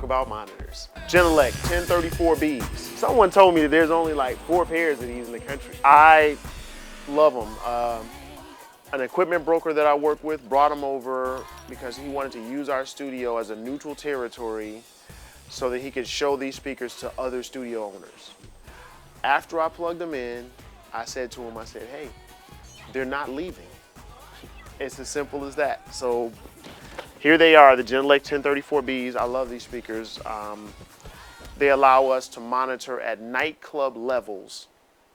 about monitors. Genelec 1034Bs. Someone told me that there's only like 4 pairs of these in the country. I love them. An equipment broker that I work with brought them over because he wanted to use our studio as a neutral territory so that he could show these speakers to other studio owners. After I plugged them in, I said to him, I said, hey, they're not leaving. It's as simple as that. So here they are, the Genelec 1034Bs. I love these speakers. They allow us to monitor at nightclub levels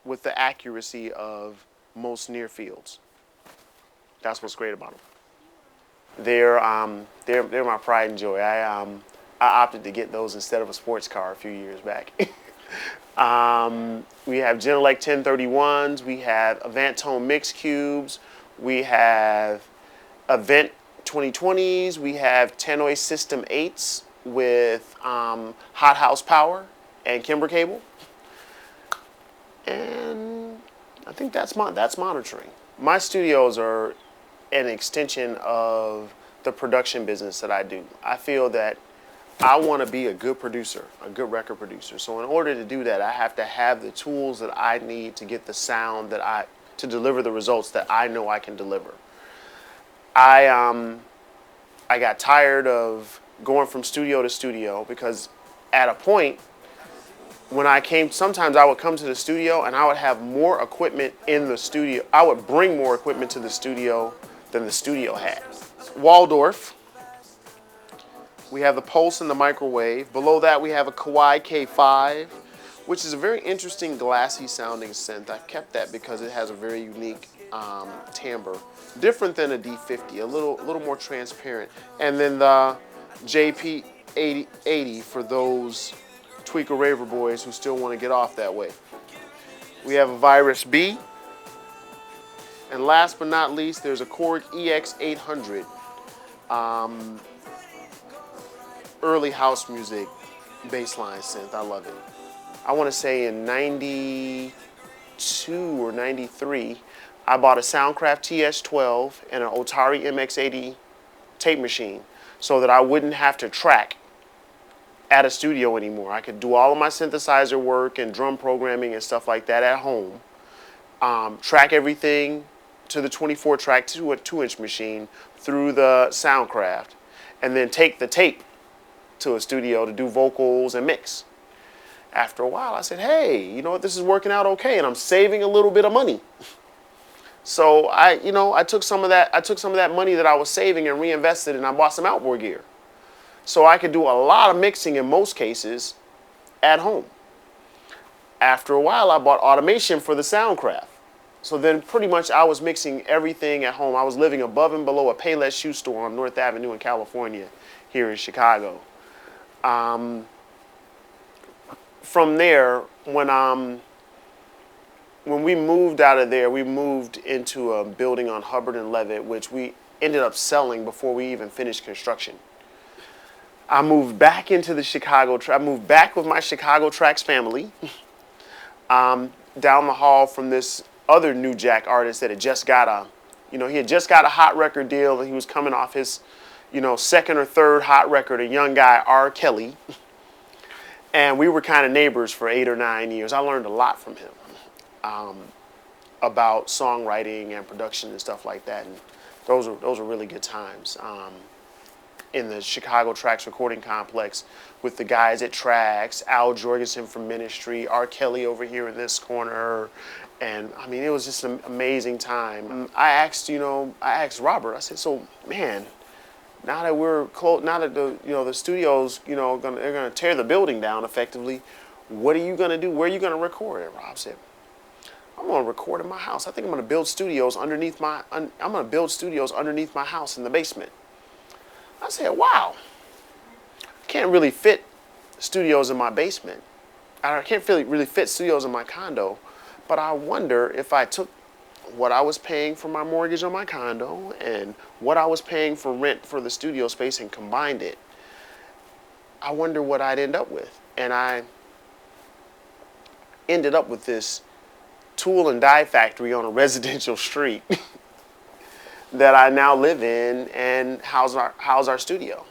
with the accuracy of most near fields. That's what's great about them. They're my pride and joy. I opted to get those instead of a sports car a few years back. We have Genelec 1031s. We have Event-Tone Mix Cubes. We have Event 2020s. We have Tannoy System 8s with hot house power and Kimber cable. And I think that's monitoring. My studios are an extension of the production business that I do. I feel that I want to be a good producer, a good record producer. So in order to do that, I have to have the tools that I need to get the sound to deliver the results that I know I can deliver. I got tired of going from studio to studio because at a point when sometimes I would come to the studio and I would have more equipment in the studio. I would bring more equipment to the studio than the studio had. Waldorf. We have the Pulse and the Microwave. Below that we have a Kawai K5, which is a very interesting glassy sounding synth. I kept that because it has a very unique timbre. Different than a D50, a little more transparent. And then the JP80 for those tweaker raver boys who still want to get off that way. We have a Virus B. And last but not least, there's a Korg EX800. Early house music bassline synth. I love it. I want to say in 92 or 93, I bought a Soundcraft TS12 and an Otari MX80 tape machine so that I wouldn't have to track at a studio anymore. I could do all of my synthesizer work and drum programming and stuff like that at home, track everything to the 24-track to a 2-inch machine through the Soundcraft, and then take the tape to a studio to do vocals and mix. After a while, I said, hey, you know what, this is working out okay, and I'm saving a little bit of money. So I took some of that money that I was saving and reinvested, and I bought some outboard gear. So I could do a lot of mixing in most cases at home. After a while, I bought automation for the Soundcraft. So then pretty much I was mixing everything at home. I was living above and below a Payless shoe store on North Avenue in California, here in Chicago. From there, when we moved out of there, we moved into a building on Hubbard and Levitt, which we ended up selling before we even finished construction. I moved back into the I moved back with my Chicago Tracks family, down the hall from this other new jack artist that had just got he had just got a hot record deal, and he was coming off his, second or third hot record, a young guy, R. Kelly. And we were kind of neighbors for 8 or 9 years. I learned a lot from him about songwriting and production and stuff like that. And those are really good times in the Chicago Tracks recording complex with the guys at Tracks, Al Jorgensen from Ministry, R. Kelly over here in this corner. And I mean, it was just an amazing time. I asked Robert, I said, so man, now that we're close, now that the studios, they're gonna tear the building down effectively, what are you gonna do? Where are you gonna record? And Rob said, I'm gonna record in my house. I think I'm gonna build studios underneath my house in the basement. I said, wow, I can't really fit studios in my basement. I can't really fit studios in my condo, but I wonder if I took what I was paying for my mortgage on my condo and what I was paying for rent for the studio space and combined it, I wonder what I'd end up with. And I ended up with this tool and die factory on a residential street that I now live in and house our studio.